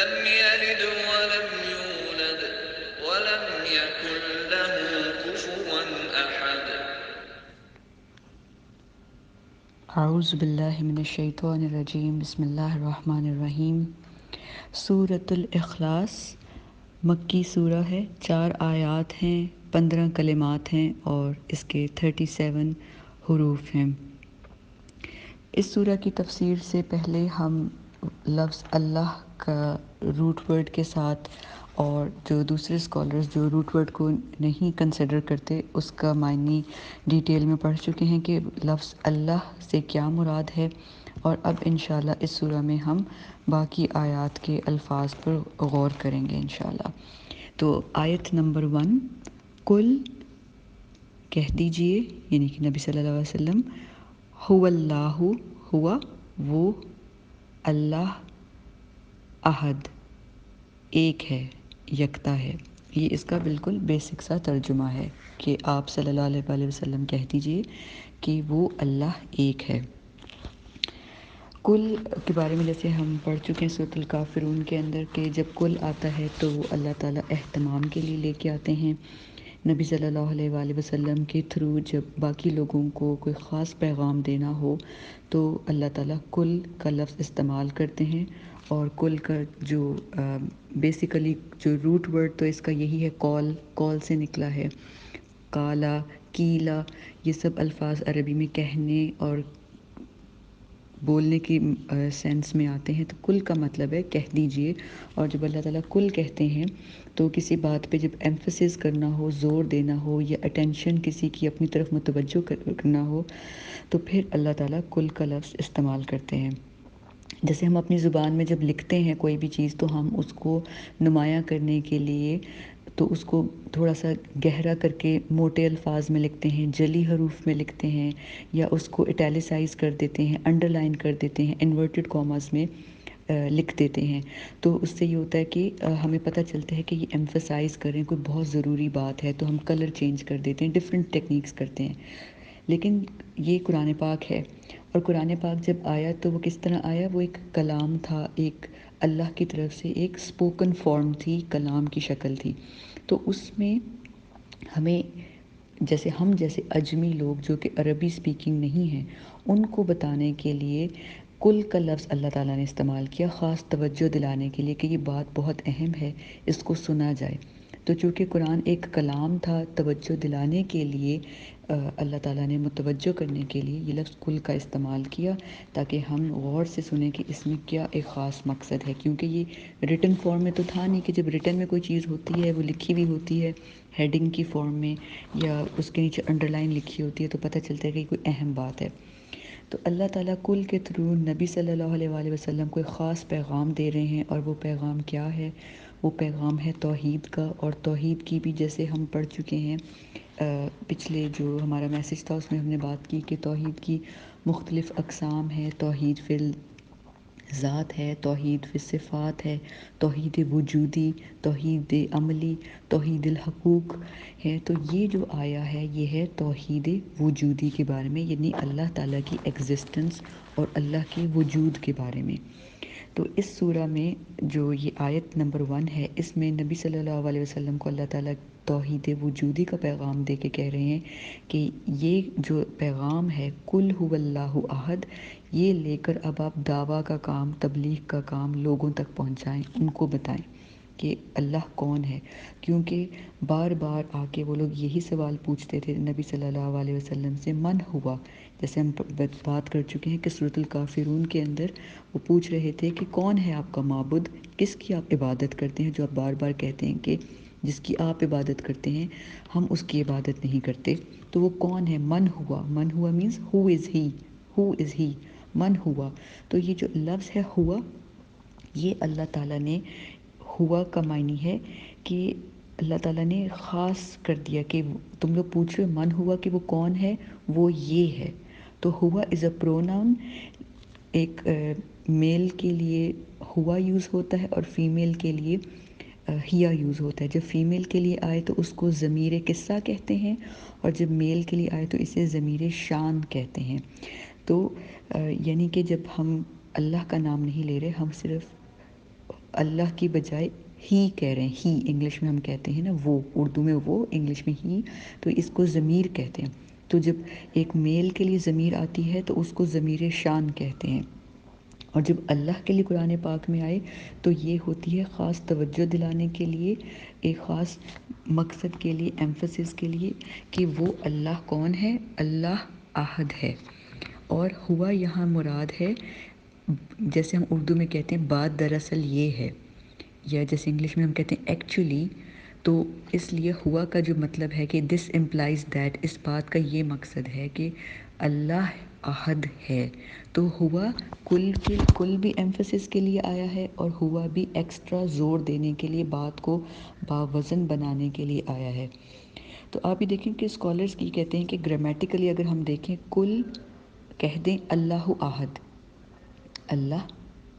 لم يلد ولم يولد ولم يكن له كفوا أحد. اعوذ باللہ من الشیطان الرجیم، بسم اللہ الرحمن الرحیم۔ سورۃ الاخلاص مکی سورہ ہے، 4 آیات ہیں، 15 کلمات ہیں اور اس کے 37 حروف ہیں۔ اس سورہ کی تفسیر سے پہلے ہم لفظ اللہ کا روٹ ورڈ کے ساتھ اور جو دوسرے اسکالرز جو روٹ ورڈ کو نہیں کنسیڈر کرتے اس کا معنی ڈیٹیل میں پڑھ چکے ہیں کہ لفظ اللہ سے کیا مراد ہے، اور اب انشاءاللہ اس سورہ میں ہم باقی آیات کے الفاظ پر غور کریں گے انشاءاللہ۔ تو آیت نمبر 1، کل کہہ دیجئے، یعنی کہ نبی صلی اللہ علیہ وسلم، هو اللہ، ہوا وہ اللہ، احد ایک ہے، یکتا ہے۔ یہ اس کا بالکل بیسک سا ترجمہ ہے کہ آپ صلی اللہ علیہ وآلہ وسلم کہہ دیجئے کہ وہ اللہ ایک ہے۔ کل کے بارے میں جیسے ہم پڑھ چکے ہیں سورۃ الکافرون کے اندر کہ جب کل آتا ہے تو وہ اللہ تعالیٰ اہتمام کے لیے لے کے آتے ہیں۔ نبی صلی اللہ علیہ وآلہ وسلم کے تھرو جب باقی لوگوں کو کوئی خاص پیغام دینا ہو تو اللہ تعالیٰ کل کا لفظ استعمال کرتے ہیں، اور کل کا جو بیسیکلی جو روٹ ورڈ تو اس کا یہی ہے، کال سے نکلا ہے۔ کالا، کیلا، یہ سب الفاظ عربی میں کہنے اور بولنے کی سینس میں آتے ہیں۔ تو کل کا مطلب ہے کہہ دیجئے، اور جب اللہ تعالیٰ کل کہتے ہیں تو کسی بات پہ جب ایمفسس کرنا ہو، زور دینا ہو، یا اٹینشن کسی کی اپنی طرف متوجہ کرنا ہو تو پھر اللہ تعالیٰ کل کا لفظ استعمال کرتے ہیں۔ جیسے ہم اپنی زبان میں جب لکھتے ہیں کوئی بھی چیز تو ہم اس کو نمایاں کرنے کے لیے تو اس کو تھوڑا سا گہرا کر کے موٹے الفاظ میں لکھتے ہیں، جلی حروف میں لکھتے ہیں، یا اس کو اٹیلیسائز کر دیتے ہیں، انڈر لائن کر دیتے ہیں، انورٹڈ کاماز میں لکھ دیتے ہیں۔ تو اس سے یہ ہوتا ہے کہ ہمیں پتہ چلتا ہے کہ یہ ایمفسائز کریں، کوئی بہت ضروری بات ہے تو ہم کلر چینج کر دیتے ہیں، ڈفرینٹ ٹیکنیکس کرتے ہیں۔ لیکن یہ قرآن پاک ہے، اور قرآن پاک جب آیا تو وہ کس طرح آیا؟ وہ ایک کلام تھا، ایک اللہ کی طرف سے ایک اسپوکن فارم تھی، کلام کی شکل تھی۔ تو اس میں ہمیں جیسے اجمی لوگ جو کہ عربی سپیکنگ نہیں ہیں ان کو بتانے کے لیے کل کا لفظ اللہ تعالیٰ نے استعمال کیا، خاص توجہ دلانے کے لیے کہ یہ بات بہت اہم ہے، اس کو سنا جائے۔ تو چونکہ قرآن ایک کلام تھا، توجہ دلانے کے لیے اللہ تعالیٰ نے متوجہ کرنے کے لیے یہ لفظ کل کا استعمال کیا، تاکہ ہم غور سے سنیں کہ اس میں کیا ایک خاص مقصد ہے۔ کیونکہ یہ ریٹن فارم میں تو تھا نہیں، کہ جب ریٹن میں کوئی چیز ہوتی ہے وہ لکھی ہوئی ہوتی ہے ہیڈنگ کی فارم میں، یا اس کے نیچے انڈر لائن لکھی ہوتی ہے، تو پتہ چلتا ہے کہ کوئی اہم بات ہے۔ تو اللہ تعالیٰ کل کے تھرو نبی صلی اللہ علیہ وآلہ وسلم کو ایک خاص پیغام دے رہے ہیں، اور وہ پیغام کیا ہے؟ وہ پیغام ہے توحید کا، اور توحید کی بھی جیسے ہم پڑھ چکے ہیں پچھلے جو ہمارا میسیج تھا اس میں ہم نے بات کی کہ توحید کی مختلف اقسام ہے۔ توحید فی ذات ہے، توحید فی صفات ہے، توحید وجودی، توحید عملی، توحید الحقوق ہے۔ تو یہ جو آیا ہے یہ ہے توحید وجودی کے بارے میں، یعنی اللہ تعالیٰ کی ایگزسٹنس اور اللہ کے وجود کے بارے میں۔ تو اس سورہ میں جو یہ آیت نمبر 1 ہے، اس میں نبی صلی اللہ علیہ وسلم کو اللہ تعالیٰ توحید وجودی کا پیغام دے کے کہہ رہے ہیں کہ یہ جو پیغام ہے کل هو اللہ احد، یہ لے کر اب آپ دعویٰ کا کام، تبلیغ کا کام لوگوں تک پہنچائیں، ان کو بتائیں کہ اللہ کون ہے۔ کیونکہ بار بار آ کے وہ لوگ یہی سوال پوچھتے تھے نبی صلی اللہ علیہ وسلم سے، من ہوا، جیسے ہم بات کر چکے ہیں کہ سورۃ الکافرون کے اندر وہ پوچھ رہے تھے کہ کون ہے آپ کا معبود، کس کی آپ عبادت کرتے ہیں، جو آپ بار بار کہتے ہیں کہ جس کی آپ عبادت کرتے ہیں ہم اس کی عبادت نہیں کرتے، تو وہ کون ہے؟ من ہوا مینز ہو از ہی، من ہوا۔ تو یہ جو لفظ ہے ہوا، یہ اللہ تعالیٰ نے، ہوا کا معنی ہے کہ اللہ تعالیٰ نے خاص کر دیا کہ تم لوگ پوچھ رہے ہو من ہوا کہ وہ کون ہے، وہ یہ ہے۔ تو ہوا از اے پروناؤن، ایک میل کے لیے ہوا یوز ہوتا ہے اور فیمیل کے لیے ہیا یوز ہوتا ہے۔ جب فیمیل کے لیے آئے تو اس کو ضمیر قصہ کہتے ہیں، اور جب میل کے لیے آئے تو اسے ضمیر شان کہتے ہیں۔ تو یعنی کہ جب ہم اللہ کا نام نہیں لے رہے، ہم صرف اللہ کی بجائے ہی کہہ رہے ہیں، ہی انگلش میں ہم کہتے ہیں نا وہ، اردو میں وہ، انگلش میں ہی، تو اس کو ضمیر کہتے ہیں۔ تو جب ایک میل کے لیے ضمیر آتی ہے تو اس کو ضمیر شان کہتے ہیں، اور جب اللہ کے لیے قرآن پاک میں آئے تو یہ ہوتی ہے خاص توجہ دلانے کے لیے، ایک خاص مقصد کے لیے، ایمفسس کے لیے، کہ وہ اللہ کون ہے؟ اللہ احد ہے۔ اور ہوا یہاں مراد ہے، جیسے ہم اردو میں کہتے ہیں بات دراصل یہ ہے، یا جیسے انگلش میں ہم کہتے ہیں ایکچولی، تو اس لیے ہوا کا جو مطلب ہے کہ دس امپلائز دیٹ، اس بات کا یہ مقصد ہے کہ اللہ احد ہے۔ تو ہوا کل بھی ایمفسس کے لیے آیا ہے، اور ہوا بھی ایکسٹرا زور دینے کے لیے، بات کو باوزن بنانے کے لیے آیا ہے۔ تو آپ یہ دیکھیں کہ اسکالرز کی کہتے ہیں کہ گرامیٹیکلی اگر ہم دیکھیں، کل کہہ دیں اللہ احد، اللہ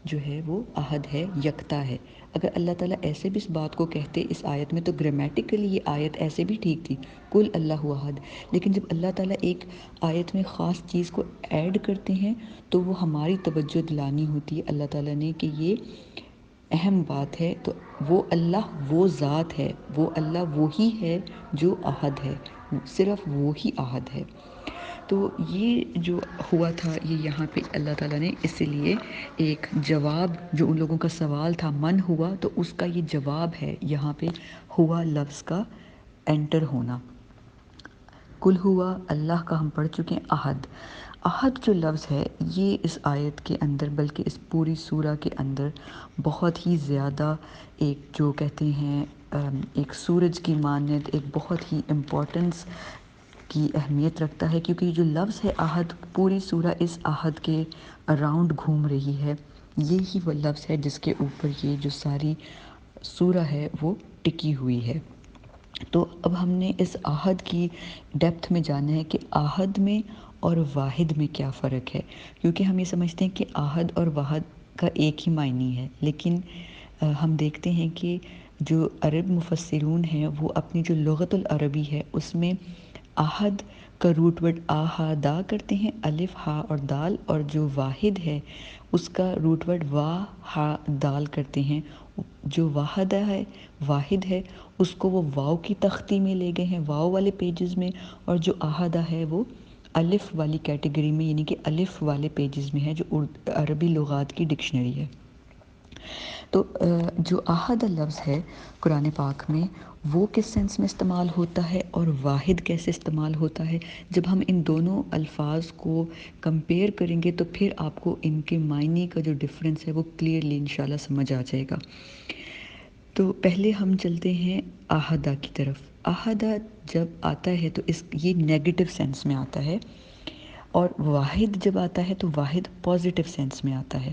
جو ہے وہ احد ہے، یکتا ہے۔ اگر اللہ تعالیٰ ایسے بھی اس بات کو کہتے اس آیت میں، تو گرامیٹیکلی یہ آیت ایسے بھی ٹھیک تھی، کل اللہ احد۔ لیکن جب اللہ تعالیٰ ایک آیت میں خاص چیز کو ایڈ کرتے ہیں تو وہ ہماری توجہ دلانی ہوتی ہے اللہ تعالیٰ نے کہ یہ اہم بات ہے۔ تو وہ اللہ وہ ذات ہے، وہ اللہ وہی ہے جو احد ہے، صرف وہی احد ہے۔ تو یہ جو ہوا تھا، یہ یہاں پہ اللہ تعالیٰ نے اسی لیے ایک جواب، جو ان لوگوں کا سوال تھا من ہوا، تو اس کا یہ جواب ہے یہاں پہ ہوا لفظ کا انٹر ہونا۔ کل ہوا اللہ کا ہم پڑھ چکے ہیں احد۔ احد جو لفظ ہے یہ اس آیت کے اندر، بلکہ اس پوری سورہ کے اندر بہت ہی زیادہ ایک جو کہتے ہیں ایک سورج کی مانند، ایک بہت ہی امپورٹنس کی اہمیت رکھتا ہے، کیونکہ یہ جو لفظ ہے احد، پوری سورہ اس احد کے اراؤنڈ گھوم رہی ہے۔ یہی وہ لفظ ہے جس کے اوپر یہ جو ساری سورہ ہے وہ ٹکی ہوئی ہے۔ تو اب ہم نے اس احد کی ڈیپتھ میں جانا ہے کہ احد میں اور واحد میں کیا فرق ہے، کیونکہ ہم یہ سمجھتے ہیں کہ احد اور واحد کا ایک ہی معنی ہے، لیکن ہم دیکھتے ہیں کہ جو عرب مفسرون ہیں وہ اپنی جو لغت العربی ہے اس میں احد کا روٹ ورڈ آہدا کرتے ہیں، الف ہا اور دال، اور جو واحد ہے اس کا روٹ ورڈ وا ہا دال کرتے ہیں۔ جو واحد ہے اس کو وہ واو کی تختی میں لے گئے ہیں، واو والے پیجز میں، اور جو احدہ ہے وہ الف والی کیٹیگری میں، یعنی کہ الف والے پیجز میں ہے، جو عربی لغات کی ڈکشنری ہے۔ تو جو احد لفظ ہے قرآن پاک میں، وہ کس سینس میں استعمال ہوتا ہے اور واحد کیسے استعمال ہوتا ہے، جب ہم ان دونوں الفاظ کو کمپیئر کریں گے تو پھر آپ کو ان کے معنی کا جو ڈفرینس ہے وہ کلیئرلی انشاءاللہ سمجھ آ جائے گا۔ تو پہلے ہم چلتے ہیں احدہ کی طرف۔ احدہ جب آتا ہے تو یہ نیگیٹو سینس میں آتا ہے، اور واحد جب آتا ہے تو واحد پازیٹیو سینس میں آتا ہے۔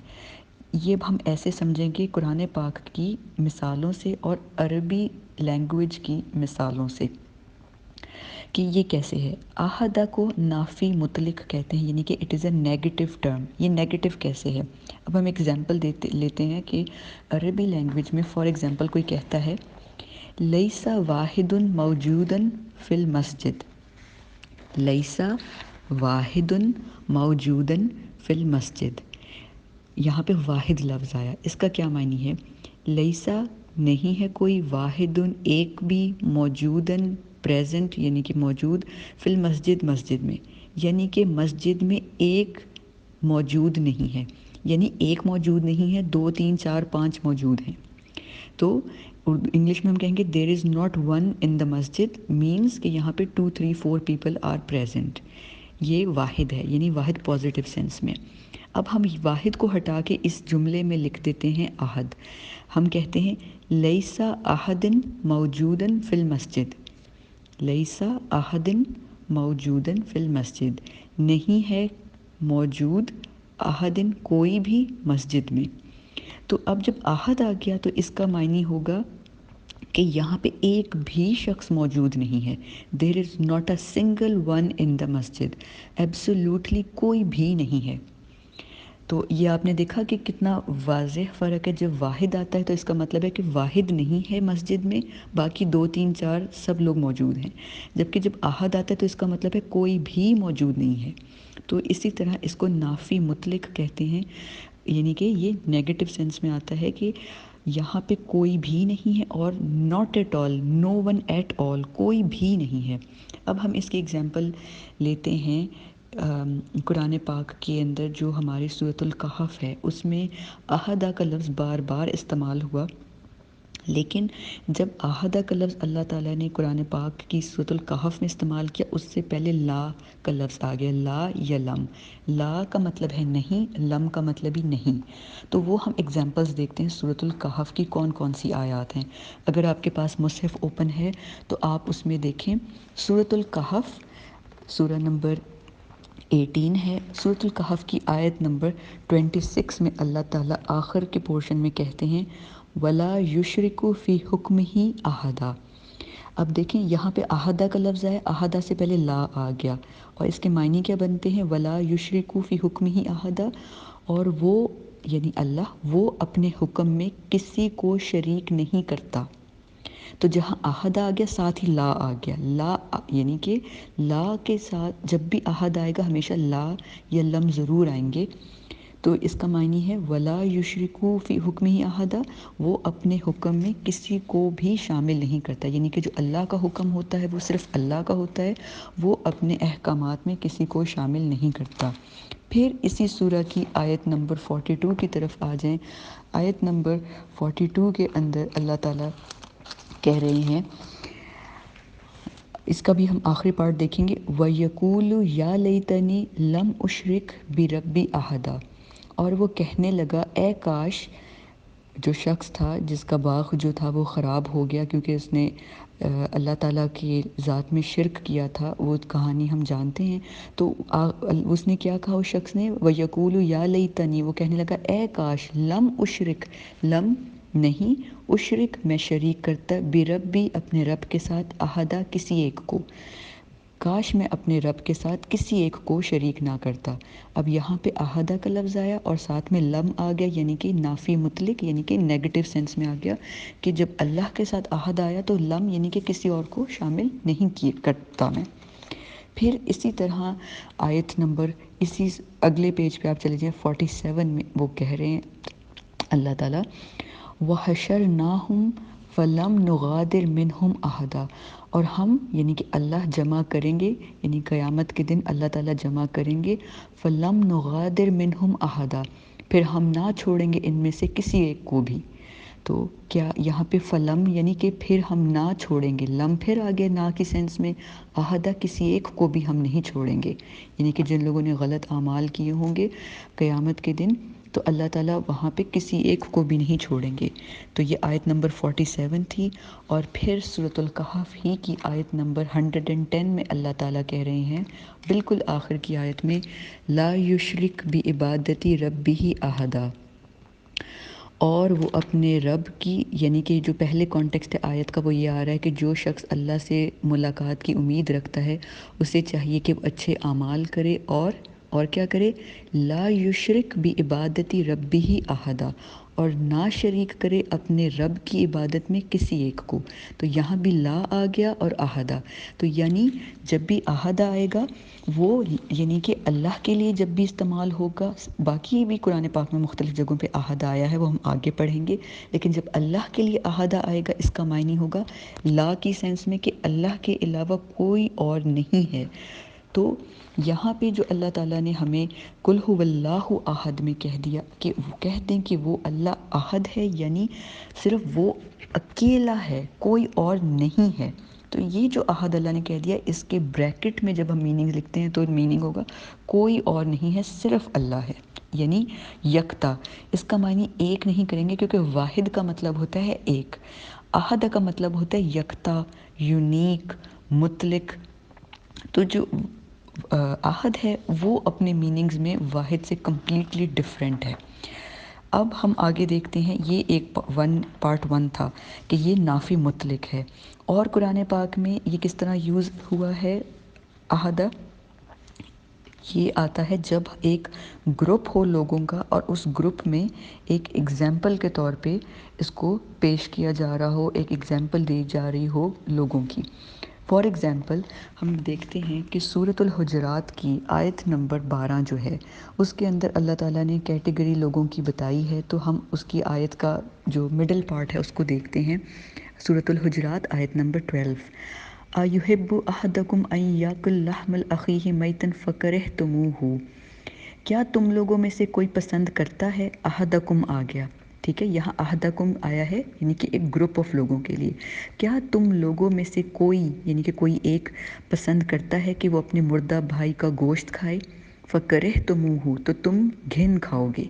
یہ ہم ایسے سمجھیں گے قرآن پاک کی مثالوں سے اور عربی لینگویج کی مثالوں سے کہ یہ کیسے ہے۔ احدہ کو نافی مطلق کہتے ہیں، یعنی کہ it is a negative term. یہ نیگیٹو کیسے ہے؟ اب ہم ایگزامپل لیتے ہیں کہ عربی لینگویج میں فار ایگزامپل کوئی کہتا ہے لیس واحد موجود فی المسجد، لیس واحد موجود فی المسجد۔ یہاں پہ واحد لفظ آیا، اس کا کیا معنی ہے؟ لیسا نہیں ہے کوئی، واحد ایک بھی، موجودن پریزنٹ یعنی کہ موجود، فی المسجد مسجد میں، یعنی کہ مسجد میں ایک موجود نہیں ہے، یعنی ایک موجود نہیں ہے، 2 3 4 5 موجود ہیں۔ تو انگلش میں ہم کہیں گے دیر is not one in the Masjid, means کہ یہاں پہ 2 3 4 پیپل آر پریزنٹ۔ یہ واحد ہے، یعنی واحد پازیٹیو سینس میں۔ اب ہم واحد کو ہٹا کے اس جملے میں لکھ دیتے ہیں احد۔ ہم کہتے ہیں لیسا احد موجود فی المسجد، لیسا احد موجود فی المسجد، نہیں ہے موجود احد کوئی بھی مسجد میں۔ تو اب جب احد آ گیا تو اس کا معنی ہوگا کہ یہاں پہ ایک بھی شخص موجود نہیں ہے، there is not a single one in the مسجد، ایبسولوٹلی کوئی بھی نہیں ہے۔ تو یہ آپ نے دیکھا کہ کتنا واضح فرق ہے۔ جب واحد آتا ہے تو اس کا مطلب ہے کہ واحد نہیں ہے مسجد میں، باقی 2 3 4 سب لوگ موجود ہیں، جبکہ جب احد آتا ہے تو اس کا مطلب ہے کوئی بھی موجود نہیں ہے۔ تو اسی طرح اس کو نافی مطلق کہتے ہیں۔ یعنی کہ یہ نیگیٹو سینس میں آتا ہے کہ یہاں پہ کوئی بھی نہیں ہے، اور not at all, no one at all, کوئی بھی نہیں ہے۔ اب ہم اس کی اگزامپل لیتے ہیں قرآن پاک کے اندر جو ہماری سورۃ الکہف ہے، اس میں احدہ کا لفظ بار بار استعمال ہوا، لیکن جب احدہ کا لفظ اللہ تعالیٰ نے قرآن پاک کی سورۃ الکہف میں استعمال کیا، اس سے پہلے لا کا لفظ آ گیا، لا یا لم۔ لا کا مطلب ہے نہیں، لم کا مطلب ہی نہیں۔ تو وہ ہم اگزامپلس دیکھتے ہیں سورۃ الکہف کی کون کون سی آیات ہیں۔ اگر آپ کے پاس مصحف اوپن ہے تو آپ اس میں دیکھیں، سورۃ الکہف سورہ نمبر 18 ہے۔ سورۃ الکہف کی آیت نمبر 26 میں اللہ تعالیٰ آخر کے پورشن میں کہتے ہیں وَلَا يُشْرِكُ فِي حُكْمِهِ أَحَدًا۔ اب دیکھیں یہاں پہ احدہ کا لفظ ہے، احدہ سے پہلے لا آ گیا، اور اس کے معنی کیا بنتے ہیں؟ وَلَا يُشْرِكُ فِي حُكْمِهِ أَحَدًا، اور وہ یعنی اللہ، وہ اپنے حکم میں کسی کو شریک نہیں کرتا۔ تو جہاں عہد آ گیا ساتھ ہی لا آ گیا، لا یعنی کہ لا کے ساتھ جب بھی عہد آئے گا ہمیشہ لا یا لم ضرور آئیں گے۔ تو اس کا معنی ہے ولا یشرکو فی حکمہ احدا، وہ اپنے حکم میں کسی کو بھی شامل نہیں کرتا، یعنی کہ جو اللہ کا حکم ہوتا ہے وہ صرف اللہ کا ہوتا ہے، وہ اپنے احکامات میں کسی کو شامل نہیں کرتا۔ پھر اسی سورہ کی آیت نمبر 42 کی طرف آ جائیں۔ آیت نمبر 42 کے اندر اللہ تعالیٰ کہہ رہے ہیں، اس کا بھی ہم آخری پارٹ دیکھیں گے، وَيَقُولُ يَا لَيْتَنِي لَمْ أُشْرِكْ بِرَبِّي أَحَدًا، اور وہ کہنے لگا اے کاش، جو شخص تھا جس کا باغ جو تھا وہ خراب ہو گیا کیونکہ اس نے اللہ تعالیٰ کی ذات میں شرک کیا تھا، وہ کہانی ہم جانتے ہیں۔ تو اس نے کیا کہا اس شخص نے؟ وَيَقُولُ يَا لَيْتَنِي، وہ کہنے لگا اے کاش، لم اشرک، لم نہیں، اشرک میں شریک کرتا، بربی اپنے رب کے ساتھ، احدہ کسی ایک کو، کاش میں اپنے رب کے ساتھ کسی ایک کو شریک نہ کرتا۔ اب یہاں پہ احدہ کا لفظ آیا اور ساتھ میں لم آ گیا، یعنی کہ نافی مطلق، یعنی کہ نیگیٹو سینس میں آ گیا کہ جب اللہ کے ساتھ احد آیا تو لم یعنی کہ کسی اور کو شامل نہیں کرتا میں۔ پھر اسی طرح آیت نمبر اسی اگلے پیج پہ آپ چلے جائیں 47 میں وہ کہہ رہے ہیں اللہ تعالیٰ وَحَشَرْنَاهُمْ فَلَمْ نُغَادِرْ مِنْهُمْ أَحَدًا، اور ہم یعنی کہ اللہ جمع کریں گے، یعنی قیامت کے دن اللہ تعالیٰ جمع کریں گے، فَلَمْ نُغَادِرْ مِنْهُمْ أَحَدًا، پھر ہم نہ چھوڑیں گے ان میں سے کسی ایک کو بھی۔ تو کیا یہاں پہ فلم یعنی کہ پھر ہم نہ چھوڑیں گے، لم پھر آگے نہ کی سینس میں، احدہ کسی ایک کو بھی ہم نہیں چھوڑیں گے، یعنی کہ جن لوگوں نے غلط اعمال کیے ہوں گے قیامت کے دن تو اللہ تعالیٰ وہاں پہ کسی ایک کو بھی نہیں چھوڑیں گے۔ تو یہ آیت نمبر 47 تھی، اور پھر سورۃ الکہف ہی کی آیت نمبر 110 میں اللہ تعالیٰ کہہ رہے ہیں بالکل آخر کی آیت میں لا یشرک بعبادتی ربہ احدا، اور وہ اپنے رب کی یعنی کہ جو پہلے کانٹیکسٹ آیت کا وہ یہ آ رہا ہے کہ جو شخص اللہ سے ملاقات کی امید رکھتا ہے اسے چاہیے کہ وہ اچھے اعمال کرے اور کیا کرے، لا یشرک بعبادتی ربہ احدا، اور نہ شریک کرے اپنے رب کی عبادت میں کسی ایک کو۔ تو یہاں بھی لا آ گیا اور احدہ، تو یعنی جب بھی احدہ آئے گا وہ یعنی کہ اللہ کے لیے جب بھی استعمال ہوگا، باقی بھی قرآن پاک میں مختلف جگہوں پہ احدہ آیا ہے وہ ہم آگے پڑھیں گے، لیکن جب اللہ کے لیے احدہ آئے گا اس کا معنی ہوگا لا کی سینس میں کہ اللہ کے علاوہ کوئی اور نہیں ہے۔ تو یہاں پہ جو اللہ تعالیٰ نے ہمیں قل هو اللہ احد میں کہہ دیا کہ وہ کہہ دیں کہ وہ اللہ احد ہے، یعنی صرف وہ اکیلا ہے، کوئی اور نہیں ہے۔ تو یہ جو احد اللہ نے کہہ دیا، اس کے بریکٹ میں جب ہم میننگ لکھتے ہیں تو میننگ ہوگا کوئی اور نہیں ہے، صرف اللہ ہے، یعنی یکتا۔ اس کا معنی ایک نہیں کریں گے کیونکہ واحد کا مطلب ہوتا ہے ایک، احد کا مطلب ہوتا ہے یکتا، یونیک، مطلق۔ تو جو احد ہے وہ اپنے میننگز میں واحد سے کمپلیٹلی ڈفرینٹ ہے۔ اب ہم آگے دیکھتے ہیں، یہ ایک پارٹ 1 تھا کہ یہ نافی مطلق ہے، اور قرآن پاک میں یہ کس طرح یوز ہوا ہے احدہ؟ یہ آتا ہے جب ایک گروپ ہو لوگوں کا اور اس گروپ میں ایک ایگزامپل کے طور پہ اس کو پیش کیا جا رہا ہو، ایک ایگزامپل دی جا رہی ہو لوگوں کی۔ فار ایگزامپل ہم دیکھتے ہیں کہ سورۃ الحجرات کی آیت نمبر 12 جو ہے اس کے اندر اللہ تعالیٰ نے کیٹیگری لوگوں کی بتائی ہے، تو ہم اس کی آیت کا جو مڈل پارٹ ہے اس کو دیکھتے ہیں۔ سورۃ الحجرات آیت نمبر 12، اَیُحِبُّ أَحَدُکُمْ أَن یَأْکُلَ لَحْمَ أَخِیہِ مَیْتًا فَکَرِہْتُمُوہُ، کیا تم لوگوں میں سے کوئی پسند کرتا ہے، احدکم آ گیا، ٹھیک ہے، یہاں احدکم آیا ہے یعنی کہ ایک گروپ آف لوگوں کے لیے، کیا تم لوگوں میں سے کوئی یعنی کہ کوئی ایک پسند کرتا ہے کہ وہ اپنے مردہ بھائی کا گوشت کھائے، فَکَرِہْتُمُوہُ، تو تم گھن کھاؤ گے۔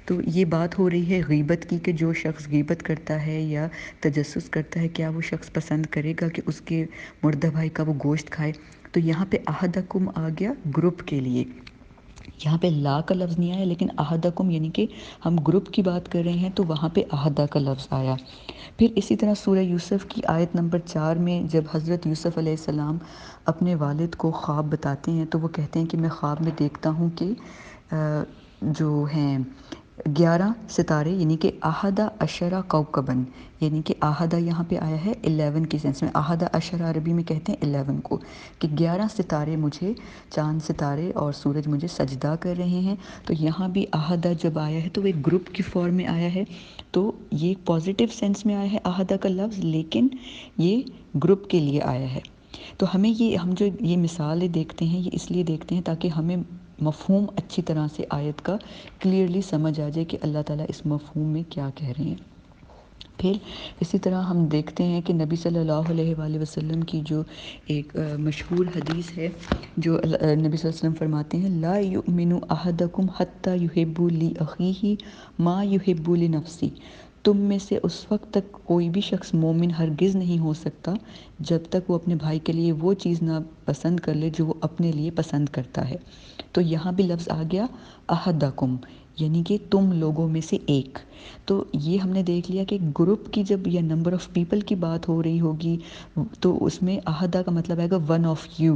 تو یہ بات ہو رہی ہے غیبت کی کہ جو شخص غیبت کرتا ہے یا تجسس کرتا ہے کیا وہ شخص پسند کرے گا کہ اس کے مردہ بھائی کا وہ گوشت کھائے۔ تو یہاں پہ احدکم آ گیا گروپ کے لیے، یہاں پہ لا کا لفظ نہیں آیا لیکن احدکم یعنی کہ ہم گروپ کی بات کر رہے ہیں تو وہاں پہ احدہ کا لفظ آیا۔ پھر اسی طرح سورہ یوسف کی آیت نمبر 4 میں جب حضرت یوسف علیہ السلام اپنے والد کو خواب بتاتے ہیں تو وہ کہتے ہیں کہ میں خواب میں دیکھتا ہوں کہ جو ہیں 11 ستارے یعنی کہ احدہ عشرہ کوکبن، یعنی کہ احدہ یہاں پہ آیا ہے 11 کی سینس میں، احدہ عشرہ عربی میں کہتے ہیں 11 کو، کہ 11 ستارے مجھے، چاند ستارے اور سورج مجھے سجدہ کر رہے ہیں۔ تو یہاں بھی احدہ جب آیا ہے تو وہ ایک گروپ کی فارم میں آیا ہے، تو یہ پازیٹیو سینس میں آیا ہے احدہ کا لفظ، لیکن یہ گروپ کے لیے آیا ہے۔ تو ہمیں ہم جو یہ مثالیں دیکھتے ہیں یہ اس لیے دیکھتے ہیں تاکہ ہمیں مفہوم اچھی طرح سے آیت کا کلیئرلی سمجھ آ جائے کہ اللہ تعالیٰ اس مفہوم میں کیا کہہ رہے ہیں۔ پھر اسی طرح ہم دیکھتے ہیں کہ نبی صلی اللہ علیہ وآلہ وسلم کی جو ایک مشہور حدیث ہے، جو نبی صلی اللہ علیہ وسلم فرماتے ہیں لا یؤمن احدکم حتی یحب لاخیہ ما یحب لنفسہ، تم میں سے اس وقت تک کوئی بھی شخص مومن ہرگز نہیں ہو سکتا جب تک وہ اپنے بھائی کے لیے وہ چیز نہ پسند کر لے جو وہ اپنے لیے پسند کرتا ہے۔ تو یہاں بھی لفظ آ گیا احدکم یعنی کہ تم لوگوں میں سے ایک۔ تو یہ ہم نے دیکھ لیا کہ گروپ کی جب یا نمبر آف پیپل کی بات ہو رہی ہوگی تو اس میں احدہ کا مطلب آئے گا ون آف یو،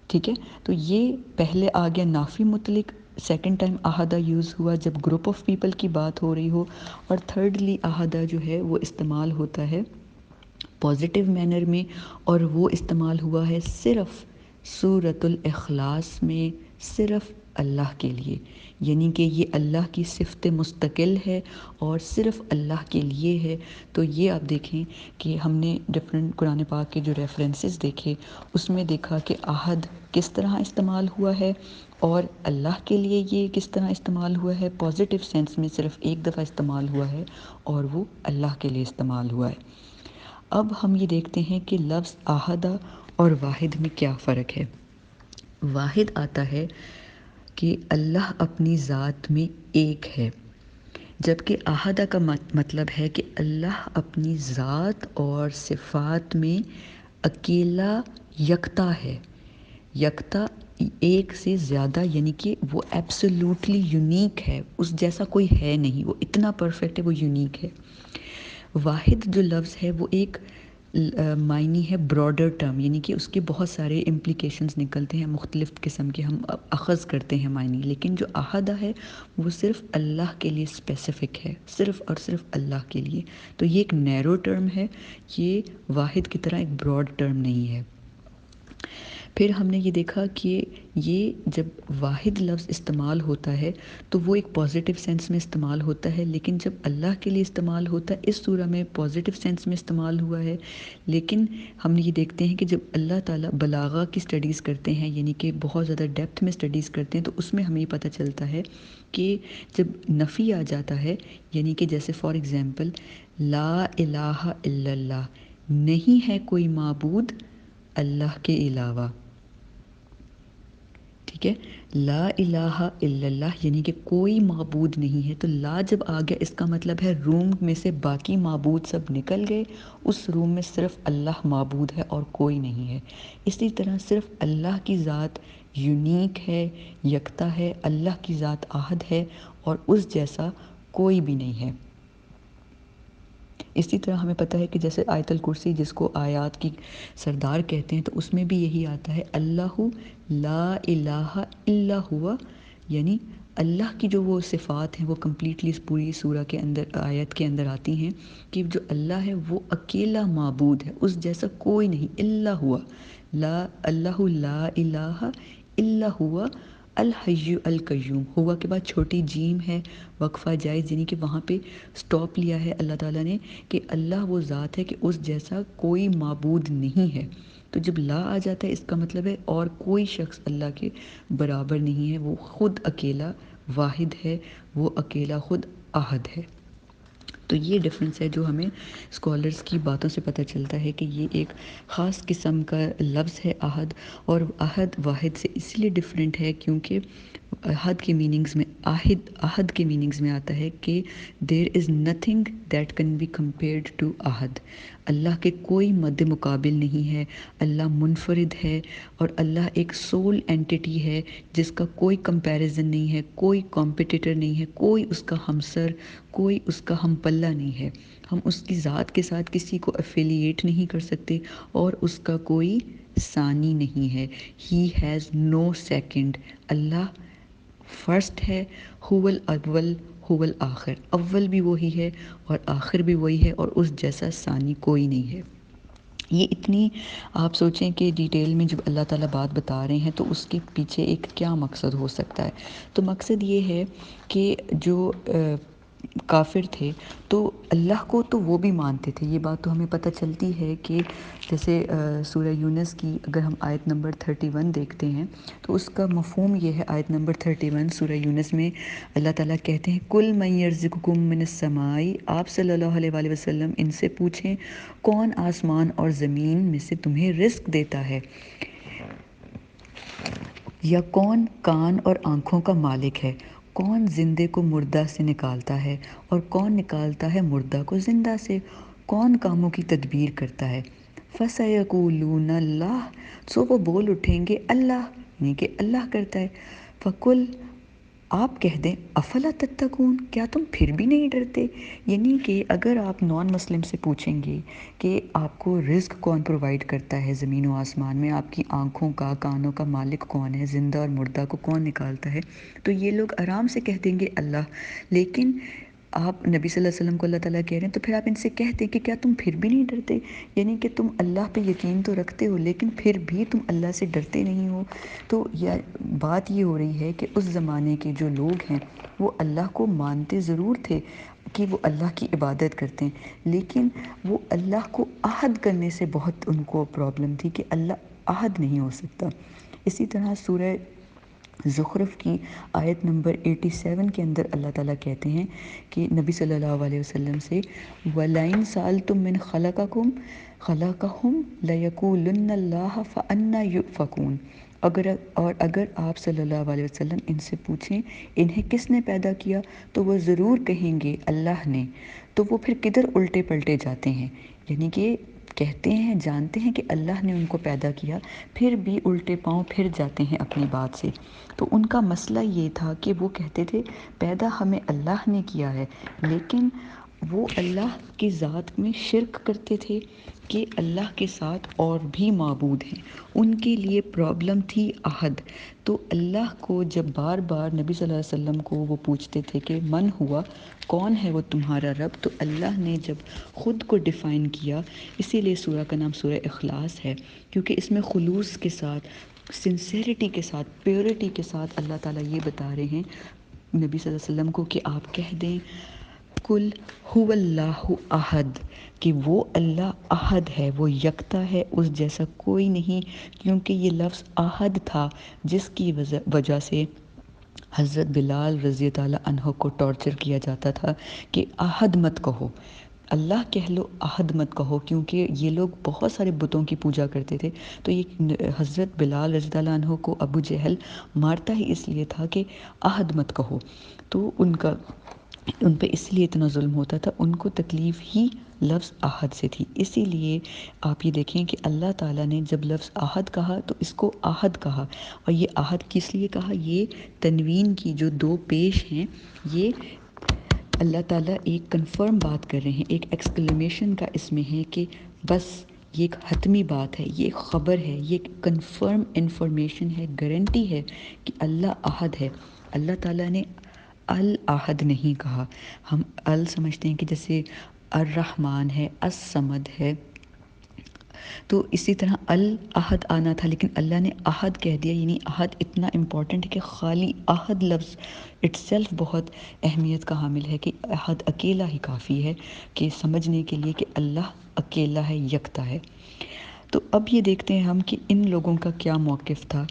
ٹھیک ہے۔ تو یہ پہلے آ گیا نافی مطلق، سیکنڈ ٹائم احدہ یوز ہوا جب گروپ آف پیپل کی بات ہو رہی ہو، اور تھرڈلی احدہ جو ہے وہ استعمال ہوتا ہے پازیٹیو مینر میں، اور وہ استعمال ہوا ہے صرف سورۃ الاخلاص میں، صرف اللہ کے لیے، یعنی کہ یہ اللہ کی صفت مستقل ہے اور صرف اللہ کے لیے ہے۔ تو یہ آپ دیکھیں کہ ہم نے ڈفرینٹ قرآن پاک کے جو ریفرنسز دیکھے اس میں دیکھا کہ عہد کس طرح استعمال ہوا ہے اور اللہ کے لیے یہ کس طرح استعمال ہوا ہے، پازیٹیو سینس میں صرف ایک دفعہ استعمال ہوا ہے اور وہ اللہ کے لیے استعمال ہوا ہے۔ اب ہم یہ دیکھتے ہیں کہ لفظ احدہ اور واحد میں کیا فرق ہے۔ واحد آتا ہے کہ اللہ اپنی ذات میں ایک ہے، جبکہ احدہ کا مطلب ہے کہ اللہ اپنی ذات اور صفات میں اکیلا یکتا ہے، یکتا ایک سے زیادہ، یعنی کہ وہ ایبسولوٹلی یونیک ہے، اس جیسا کوئی ہے نہیں، وہ اتنا پرفیکٹ ہے، وہ یونیک ہے۔ واحد جو لفظ ہے وہ ایک معنی ہے براڈر ٹرم، یعنی کہ اس کے بہت سارے امپلیکیشنز نکلتے ہیں، مختلف قسم کے ہم اخذ کرتے ہیں معنی، لیکن جو احدہ ہے وہ صرف اللہ کے لیے اسپیسیفک ہے، صرف اور صرف اللہ کے لیے۔ تو یہ ایک نیرو ٹرم ہے، یہ واحد کی طرح ایک براڈ ٹرم نہیں ہے۔ پھر ہم نے یہ دیکھا کہ یہ جب واحد لفظ استعمال ہوتا ہے تو وہ ایک پازیٹیو سینس میں استعمال ہوتا ہے، لیکن جب اللہ کے لیے استعمال ہوتا ہے اس سورہ میں پازیٹیو سینس میں استعمال ہوا ہے، لیکن ہم یہ دیکھتے ہیں کہ جب اللہ تعالیٰ بلاغہ کی سٹڈیز کرتے ہیں، یعنی کہ بہت زیادہ ڈیپتھ میں سٹڈیز کرتے ہیں، تو اس میں ہمیں یہ پتہ چلتا ہے کہ جب نفی آ جاتا ہے، یعنی کہ جیسے فار ایگزامپل لا الہ الا اللہ، نہیں ہے کوئی معبود اللہ کے علاوہ، ٹھیک ہے، لا الہ الا اللہ یعنی کہ کوئی معبود نہیں ہے، تو لا جب آ گیا اس کا مطلب ہے روم میں سے باقی معبود سب نکل گئے، اس روم میں صرف اللہ معبود ہے اور کوئی نہیں ہے۔ اسی طرح صرف اللہ کی ذات یونیک ہے، یکتا ہے، اللہ کی ذات احد ہے اور اس جیسا کوئی بھی نہیں ہے۔ اسی طرح ہمیں پتہ ہے کہ جیسے آیت الکرسی جس کو آیات کی سردار کہتے ہیں، تو اس میں بھی یہی آتا ہے اللہ لا الہ الا ہوا، یعنی اللہ کی جو وہ صفات ہیں وہ کمپلیٹلی اس پوری سورہ کے اندر آیت کے اندر آتی ہیں کہ جو اللہ ہے وہ اکیلا معبود ہے، اس جیسا کوئی نہیں، الا ہوا، لا اللہ لا الہ الا ہوا الحی القیوم، ہوا کے بعد چھوٹی جیم ہے، وقفہ جائز، یعنی کہ وہاں پہ سٹاپ لیا ہے اللہ تعالیٰ نے کہ اللہ وہ ذات ہے کہ اس جیسا کوئی معبود نہیں ہے۔ تو جب لا آ جاتا ہے اس کا مطلب ہے اور کوئی شخص اللہ کے برابر نہیں ہے، وہ خود اکیلا واحد ہے، وہ اکیلا خود احد ہے۔ تو یہ ڈفرینس ہے جو ہمیں اسکالرس کی باتوں سے پتہ چلتا ہے کہ یہ ایک خاص قسم کا لفظ ہے احد، اور احد واحد سے اس لیے ڈفرینٹ ہے کیونکہ احد کے میننگز میں احد کے میننگز میں آتا ہے کہ there is nothing that can be compared to احد، اللہ کے کوئی مد مقابل نہیں ہے، اللہ منفرد ہے، اور اللہ ایک سول اینٹیٹی ہے جس کا کوئی کمپیریزن نہیں ہے، کوئی کمپٹیٹر نہیں ہے، کوئی اس کا ہمسر، کوئی اس کا ہم پلہ نہیں ہے، ہم اس کی ذات کے ساتھ کسی کو افیلیٹ نہیں کر سکتے، اور اس کا کوئی ثانی نہیں ہے، he has no second, Allah first ہے، هو الاول هو الآخر، اول بھی وہی ہے اور آخر بھی وہی ہے، اور اس جیسا ثانی کوئی نہیں ہے۔ یہ اتنی آپ سوچیں کہ ڈیٹیل میں جب اللہ تعالیٰ بات بتا رہے ہیں تو اس کے پیچھے ایک کیا مقصد ہو سکتا ہے؟ تو مقصد یہ ہے کہ جو کافر تھے تو اللہ کو تو وہ بھی مانتے تھے، یہ بات تو ہمیں پتہ چلتی ہے کہ جیسے سورہ یونس کی اگر ہم آیت نمبر 31 دیکھتے ہیں تو اس کا مفہوم یہ ہے، آیت نمبر 31 سورہ یونس میں اللہ تعالیٰ کہتے ہیں کل من یرزقکم من السماء، آپ صلی اللہ علیہ وآلہ وسلم ان سے پوچھیں کون آسمان اور زمین میں سے تمہیں رزق دیتا ہے، یا کون کان اور آنکھوں کا مالک ہے، کون زندے کو مردہ سے نکالتا ہے اور کون نکالتا ہے مردہ کو زندہ سے، کون کاموں کی تدبیر کرتا ہے، فَسَيَقُولُونَ اللَّهُ، سو وہ بول اٹھیں گے اللہ، یعنی کہ اللہ کرتا ہے، فَقُلْ، آپ کہہ دیں افلا تتقون، کیا تم پھر بھی نہیں ڈرتے؟ یعنی کہ اگر آپ نان مسلم سے پوچھیں گے کہ آپ کو رزق کون پرووائڈ کرتا ہے زمین و آسمان میں، آپ کی آنکھوں کا کانوں کا مالک کون ہے، زندہ اور مردہ کو کون نکالتا ہے، تو یہ لوگ آرام سے کہہ دیں گے اللہ، لیکن آپ نبی صلی اللہ علیہ وسلم کو اللہ تعالیٰ کہہ رہے ہیں تو پھر آپ ان سے کہتے کہ کیا تم پھر بھی نہیں ڈرتے؟ یعنی کہ تم اللہ پہ یقین تو رکھتے ہو لیکن پھر بھی تم اللہ سے ڈرتے نہیں ہو۔ تو بات یہ ہو رہی ہے کہ اس زمانے کے جو لوگ ہیں وہ اللہ کو مانتے ضرور تھے کہ وہ اللہ کی عبادت کرتے ہیں، لیکن وہ اللہ کو عہد کرنے سے بہت ان کو پرابلم تھی کہ اللہ عہد نہیں ہو سکتا۔ اسی طرح سورہ زخرف کی آیت نمبر 87 کے اندر اللہ تعالیٰ کہتے ہیں کہ نبی صلی اللہ علیہ وسلم سے وَلَئِن سَأَلْتُم مِّن خَلَقَهُمْ لَيَقُولُنَّ اللَّهُ فَأَنَّىٰ يُؤْفَكُونَ، اگر آپ صلی اللہ علیہ وسلم ان سے پوچھیں انہیں کس نے پیدا کیا تو وہ ضرور کہیں گے اللہ نے، تو وہ پھر کدھر الٹے پلٹے جاتے ہیں، یعنی کہ کہتے ہیں جانتے ہیں کہ اللہ نے ان کو پیدا کیا، پھر بھی الٹے پاؤں پھر جاتے ہیں اپنی بات سے۔ تو ان کا مسئلہ یہ تھا کہ وہ کہتے تھے پیدا ہمیں اللہ نے کیا ہے، لیکن وہ اللہ کی ذات میں شرک کرتے تھے کہ اللہ کے ساتھ اور بھی معبود ہیں، ان کے لیے پرابلم تھی عہد۔ تو اللہ کو جب بار بار نبی صلی اللہ علیہ وسلم کو وہ پوچھتے تھے کہ من ہوا، کون ہے وہ تمہارا رب، تو اللہ نے جب خود کو ڈیفائن کیا، اسی لیے سورہ کا نام سورہ اخلاص ہے، کیونکہ اس میں خلوص کے ساتھ، سنسیریٹی کے ساتھ، پیورٹی کے ساتھ اللہ تعالیٰ یہ بتا رہے ہیں نبی صلی اللہ علیہ وسلم کو کہ آپ کہہ دیں کل هو اللہ احد، کہ وہ اللہ احد ہے، وہ یکتا ہے، اس جیسا کوئی نہیں، کیونکہ یہ لفظ احد تھا جس کی وجہ سے حضرت بلال رضی اللہ عنہ کو ٹارچر کیا جاتا تھا کہ احد مت کہو، اللہ کہہ لو، احد مت کہو، کیونکہ یہ لوگ بہت سارے بتوں کی پوجا کرتے تھے۔ تو یہ حضرت بلال رضی اللہ عنہ کو ابو جہل مارتا ہی اس لیے تھا کہ احد مت کہو، تو ان پہ اس لیے اتنا ظلم ہوتا تھا، ان کو تکلیف ہی لفظ احد سے تھی۔ اسی لیے آپ یہ دیکھیں کہ اللہ تعالیٰ نے جب لفظ احد کہا تو اس کو احد کہا، اور یہ احد کس لیے کہا، یہ تنوین کی جو دو پیش ہیں، یہ اللہ تعالیٰ ایک کنفرم بات کر رہے ہیں، ایک ایکسکلیمیشن کا اس میں ہے کہ بس یہ ایک حتمی بات ہے، یہ ایک خبر ہے، یہ ایک کنفرم انفارمیشن ہے، گارنٹی ہے کہ اللہ احد ہے۔ اللہ تعالیٰ نے الاحد نہیں کہا. ہم سمجھتے ہیں کہ جیسے الرحمن ہے، الصمد ہے، تو اسی طرح الاحد آنا تھا، لیکن اللہ نے احد کہہ دیا. یعنی احد اتنا امپورٹنٹ ہے کہ خالی احد لفظ اٹ سیلف بہت اہمیت کا حامل ہے، کہ احد اکیلا ہی کافی ہے کہ سمجھنے کے لیے کہ اللہ اکیلا ہے، یکتا ہے. تو اب یہ دیکھتے ہیں ہم کہ ان لوگوں کا کیا موقف تھا،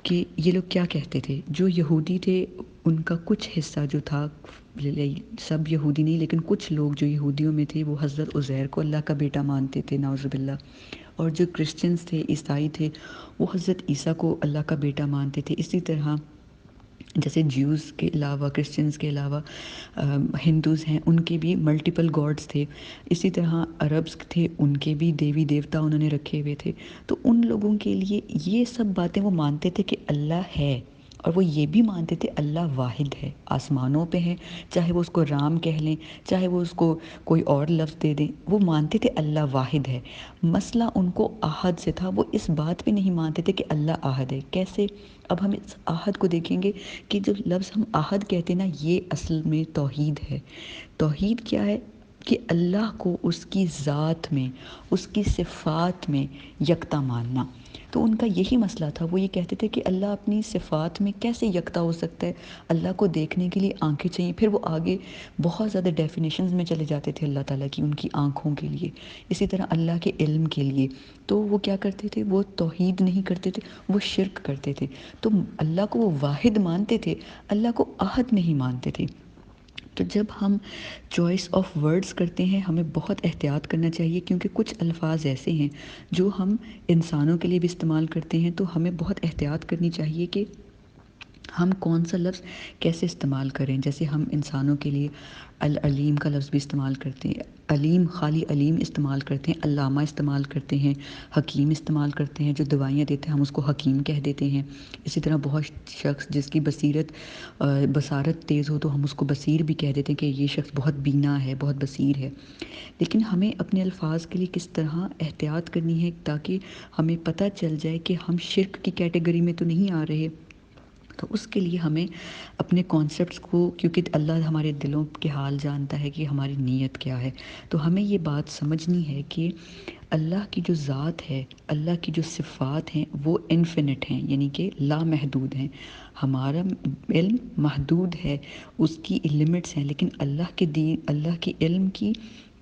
کہ یہ لوگ کیا کہتے تھے. جو یہودی تھے ان کا کچھ حصہ جو تھا، سب یہودی نہیں لیکن کچھ لوگ جو یہودیوں میں تھے وہ حضرت عزیر کو اللہ کا بیٹا مانتے تھے، نعوذ باللہ. اور جو کرسچنز تھے، عیسائی تھے، وہ حضرت عیسیٰ کو اللہ کا بیٹا مانتے تھے. اسی طرح جیسے جیوز کے علاوہ، کرسچنز کے علاوہ ہندوز ہیں، ان کے بھی ملٹیپل گاڈز تھے. اسی طرح عربس تھے، ان کے بھی دیوی دیوتا انہوں نے رکھے ہوئے تھے. تو ان لوگوں کے لیے یہ سب باتیں وہ مانتے تھے کہ اللہ ہے، اور وہ یہ بھی مانتے تھے اللہ واحد ہے، آسمانوں پہ ہے، چاہے وہ اس کو رام کہہ لیں، چاہے وہ اس کو کوئی اور لفظ دے دیں، وہ مانتے تھے اللہ واحد ہے. مسئلہ ان کو احد سے تھا. وہ اس بات پہ نہیں مانتے تھے کہ اللہ احد ہے. کیسے؟ اب ہم اس احد کو دیکھیں گے کہ جو لفظ ہم احد کہتے ہیں نا، یہ اصل میں توحید ہے. توحید کیا ہے؟ کہ اللہ کو اس کی ذات میں، اس کی صفات میں یکتا ماننا. تو ان کا یہی مسئلہ تھا. وہ یہ کہتے تھے کہ اللہ اپنی صفات میں کیسے یکتا ہو سکتا ہے؟ اللہ کو دیکھنے کے لیے آنکھیں چاہیے. پھر وہ آگے بہت زیادہ ڈیفینیشنز میں چلے جاتے تھے اللہ تعالیٰ کی، ان کی آنکھوں کے لیے، اسی طرح اللہ کے علم کے لیے. تو وہ کیا کرتے تھے؟ وہ توحید نہیں کرتے تھے، وہ شرک کرتے تھے. تو اللہ کو وہ واحد مانتے تھے، اللہ کو احد نہیں مانتے تھے. تو جب ہم چوائس آف ورڈز کرتے ہیں ہمیں بہت احتیاط کرنا چاہیے، کیونکہ کچھ الفاظ ایسے ہیں جو ہم انسانوں کے لیے بھی استعمال کرتے ہیں. تو ہمیں بہت احتیاط کرنی چاہیے کہ ہم کون سا لفظ کیسے استعمال کریں. جیسے ہم انسانوں کے لیے العلیم کا لفظ بھی استعمال کرتے ہیں، علیم خالی علیم استعمال کرتے ہیں، علامہ استعمال کرتے ہیں، حکیم استعمال کرتے ہیں. جو دوائیاں دیتے ہیں ہم اس کو حکیم کہہ دیتے ہیں. اسی طرح بہت شخص جس کی بصارت تیز ہو تو ہم اس کو بصیر بھی کہہ دیتے ہیں کہ یہ شخص بہت بینا ہے، بہت بصیر ہے. لیکن ہمیں اپنے الفاظ کے لیے کس طرح احتیاط کرنی ہے تاکہ ہمیں پتہ چل جائے کہ ہم شرک کی کیٹیگری میں تو نہیں آ رہے. تو اس کے لیے ہمیں اپنے کانسیپٹس کو، کیونکہ اللہ ہمارے دلوں کے حال جانتا ہے کہ ہماری نیت کیا ہے، تو ہمیں یہ بات سمجھنی ہے کہ اللہ کی جو ذات ہے، اللہ کی جو صفات ہیں وہ انفینٹ ہیں، یعنی کہ لامحدود ہیں. ہمارا علم محدود ہے، اس کی لمٹس ہیں، لیکن اللہ کے علم کی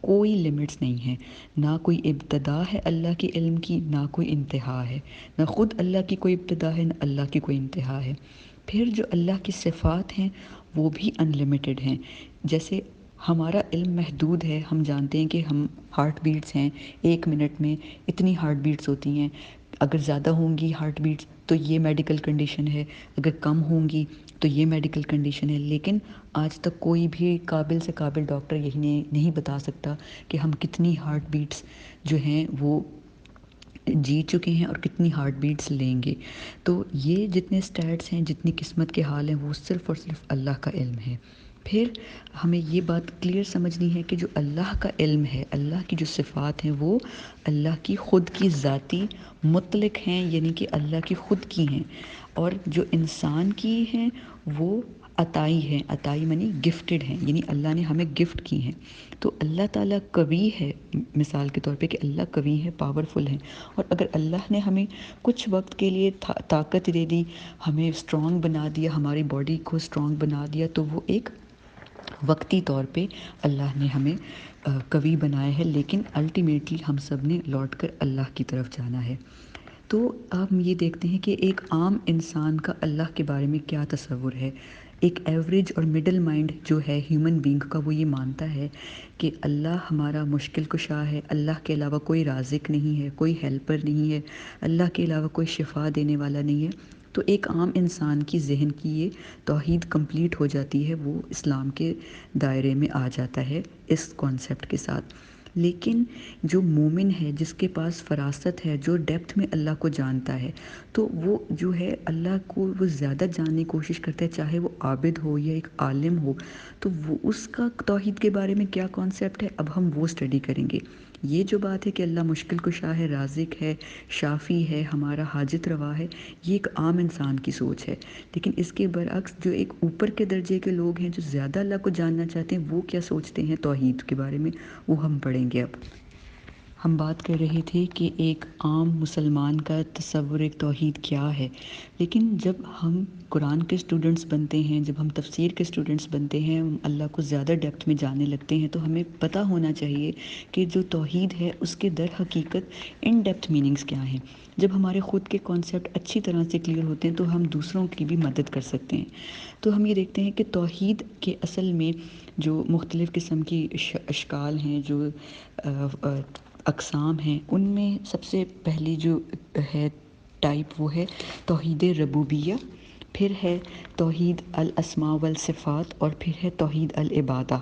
کوئی لمٹس نہیں ہیں. نہ کوئی ابتدا ہے اللہ کے علم کی، نہ کوئی انتہا ہے. نہ خود اللہ کی کوئی ابتدا ہے، نہ اللہ کی کوئی انتہا ہے. پھر جو اللہ کی صفات ہیں وہ بھی انلمیٹڈ ہیں. جیسے ہمارا علم محدود ہے، ہم جانتے ہیں کہ ہم ہارٹ بیٹس ہیں، 1 منٹ میں اتنی ہارٹ بیٹس ہوتی ہیں. اگر زیادہ ہوں گی ہارٹ بیٹس تو یہ میڈیکل کنڈیشن ہے، اگر کم ہوں گی تو یہ میڈیکل کنڈیشن ہے. لیکن آج تک کوئی بھی قابل سے قابل ڈاکٹر یہی نہیں بتا سکتا کہ ہم کتنی ہارٹ بیٹس جو ہیں وہ جی چکے ہیں اور کتنی ہارٹ بیٹس لیں گے. تو یہ جتنے سٹیٹس ہیں، جتنی قسمت کے حال ہیں، وہ صرف اور صرف اللہ کا علم ہے. پھر ہمیں یہ بات کلیئر سمجھنی ہے کہ جو اللہ کا علم ہے، اللہ کی جو صفات ہیں وہ اللہ کی خود کی ذاتی مطلق ہیں، یعنی کہ اللہ کی خود کی ہیں. اور جو انسان کی ہیں وہ عطائی ہیں. عطائی منی گفٹڈ ہیں، یعنی اللہ نے ہمیں گفٹ کی ہیں. تو اللہ تعالیٰ قوی ہے، مثال کے طور پہ کہ اللہ قوی ہے، پاورفل ہے. اور اگر اللہ نے ہمیں کچھ وقت کے لیے طاقت دے دی، ہمیں اسٹرانگ بنا دیا، ہماری باڈی کو اسٹرانگ بنا دیا، تو وہ ایک وقتی طور پہ اللہ نے ہمیں قوی بنایا ہے. لیکن الٹیمیٹلی ہم سب نے لوٹ کر اللہ کی طرف جانا ہے. تو اب ہم یہ دیکھتے ہیں کہ ایک عام انسان کا اللہ کے بارے میں کیا تصور ہے. ایک ایوریج اور مڈل مائنڈ جو ہے ہیومن بینگ کا، وہ یہ مانتا ہے کہ اللہ ہمارا مشکل کشا ہے، اللہ کے علاوہ کوئی رازق نہیں ہے، کوئی ہیلپر نہیں ہے، اللہ کے علاوہ کوئی شفا دینے والا نہیں ہے. تو ایک عام انسان کی ذہن کی یہ توحید کمپلیٹ ہو جاتی ہے، وہ اسلام کے دائرے میں آ جاتا ہے اس کانسیپٹ کے ساتھ. لیکن جو مومن ہے، جس کے پاس فراست ہے، جو ڈیپتھ میں اللہ کو جانتا ہے، تو وہ جو ہے اللہ کو وہ زیادہ جاننے کی کوشش کرتا ہے، چاہے وہ عابد ہو یا ایک عالم ہو، تو وہ اس کا توحید کے بارے میں کیا کانسیپٹ ہے، اب ہم وہ اسٹڈی کریں گے۔ یہ جو بات ہے کہ اللہ مشکل کشا ہے، رازق ہے، شافی ہے، ہمارا حاجت روا ہے، یہ ایک عام انسان کی سوچ ہے۔ لیکن اس کے برعکس جو ایک اوپر کے درجے کے لوگ ہیں، جو زیادہ اللہ کو جاننا چاہتے ہیں، وہ کیا سوچتے ہیں توحید کے بارے میں، وہ ہم پڑھیں گے اب۔ ہم بات کر رہے تھے کہ ایک عام مسلمان کا تصور ایک توحید کیا ہے، لیکن جب ہم قرآن کے اسٹوڈنٹس بنتے ہیں، جب ہم تفسیر کے اسٹوڈنٹس بنتے ہیں، ہم اللہ کو زیادہ ڈیپتھ میں جاننے لگتے ہیں، تو ہمیں پتہ ہونا چاہیے کہ جو توحید ہے اس کے در حقیقت ان ڈیپتھ میننگز کیا ہیں۔ جب ہمارے خود کے کانسیپٹ اچھی طرح سے کلیئر ہوتے ہیں تو ہم دوسروں کی بھی مدد کر سکتے ہیں۔ تو ہم یہ دیکھتے ہیں کہ توحید کے اصل میں جو مختلف قسم کی اشکال ہیں، جو اقسام ہیں، ان میں سب سے پہلی جو ہے ٹائپ وہ ہے توحید ربوبیہ، پھر ہے توحید الاسماء والصفات، اور پھر ہے توحید العبادہ۔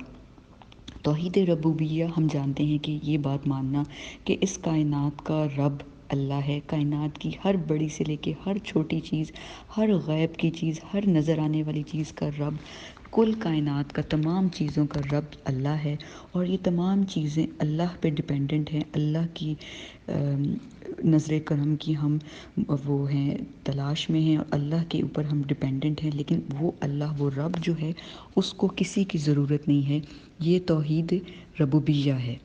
توحید ربوبیہ ہم جانتے ہیں کہ یہ بات ماننا کہ اس کائنات کا رب اللہ ہے، کائنات کی ہر بڑی سے لے کے ہر چھوٹی چیز، ہر غیب کی چیز، ہر نظر آنے والی چیز کا رب، کل کائنات کا تمام چیزوں کا رب اللہ ہے، اور یہ تمام چیزیں اللہ پہ ڈپینڈنٹ ہیں، اللہ کی نظر کرم کی ہم وہ ہیں تلاش میں ہیں، اور اللہ کے اوپر ہم ڈپینڈنٹ ہیں، لیکن وہ اللہ، وہ رب جو ہے اس کو کسی کی ضرورت نہیں ہے۔ یہ توحید ربوبیہ ہے۔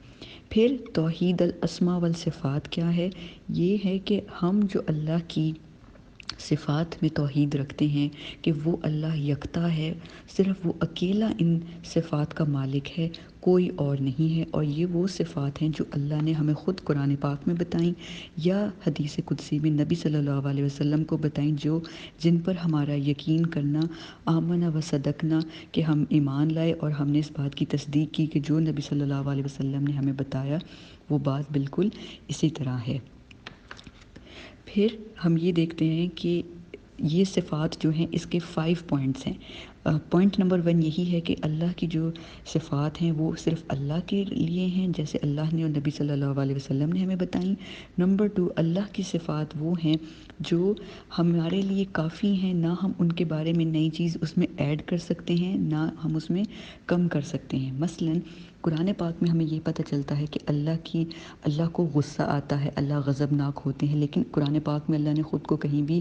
پھر توحید الاسماء والصفات کیا ہے؟ یہ ہے کہ ہم جو اللہ کی صفات میں توحید رکھتے ہیں کہ وہ اللہ یکتا ہے، صرف وہ اکیلا ان صفات کا مالک ہے، کوئی اور نہیں ہے، اور یہ وہ صفات ہیں جو اللہ نے ہمیں خود قرآن پاک میں بتائیں یا حدیث قدسی میں نبی صلی اللہ علیہ وسلم کو بتائیں، جن پر ہمارا یقین کرنا، آمنا و صدقنا، کہ ہم ایمان لائے اور ہم نے اس بات کی تصدیق کی کہ جو نبی صلی اللہ علیہ وسلم نے ہمیں بتایا وہ بات بالکل اسی طرح ہے۔ پھر ہم یہ دیکھتے ہیں کہ یہ صفات جو ہیں اس کے 5 پوائنٹس ہیں۔ پوائنٹ نمبر 1 یہی ہے کہ اللہ کی جو صفات ہیں وہ صرف اللہ کے لیے ہیں، جیسے اللہ نے اور نبی صلی اللہ علیہ وسلم نے ہمیں بتائیں۔ نمبر 2، اللہ کی صفات وہ ہیں جو ہمارے لیے کافی ہیں، نہ ہم ان کے بارے میں نئی چیز اس میں ایڈ کر سکتے ہیں، نہ ہم اس میں کم کر سکتے ہیں۔ مثلاً قرآن پاک میں ہمیں یہ پتہ چلتا ہے کہ اللہ کو غصہ آتا ہے، اللہ غضبناک ہوتے ہیں، لیکن قرآن پاک میں اللہ نے خود کو کہیں بھی